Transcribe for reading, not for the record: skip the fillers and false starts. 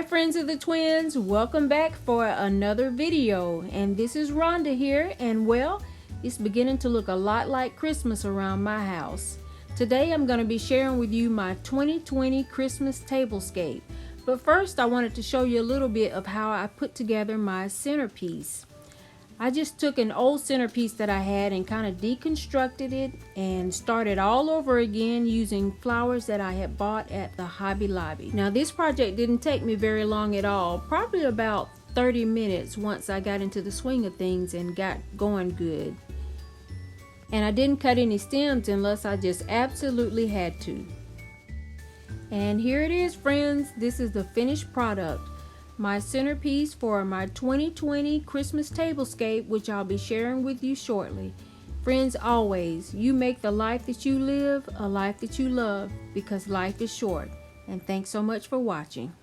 friends of the twins, welcome back for another video, and this is Rhonda here, and well, it's beginning to look a lot like Christmas around my house. Today I'm going to be sharing with you my 2020 Christmas tablescape, but first I wanted to show you a little bit of how I put together my centerpiece. I just took an old centerpiece that I had and kind of deconstructed it and started all over again using flowers that I had bought at the Hobby Lobby. Now this project didn't take me very long at all, probably about 30 minutes once I got into the swing of things and got going good. And I didn't cut any stems unless I just absolutely had to. And here it is, friends. This is the finished product. My centerpiece for my 2020 Christmas tablescape, which I'll be sharing with you shortly. Friends, always, you make the life that you live a life that you love, because life is short. And thanks so much for watching.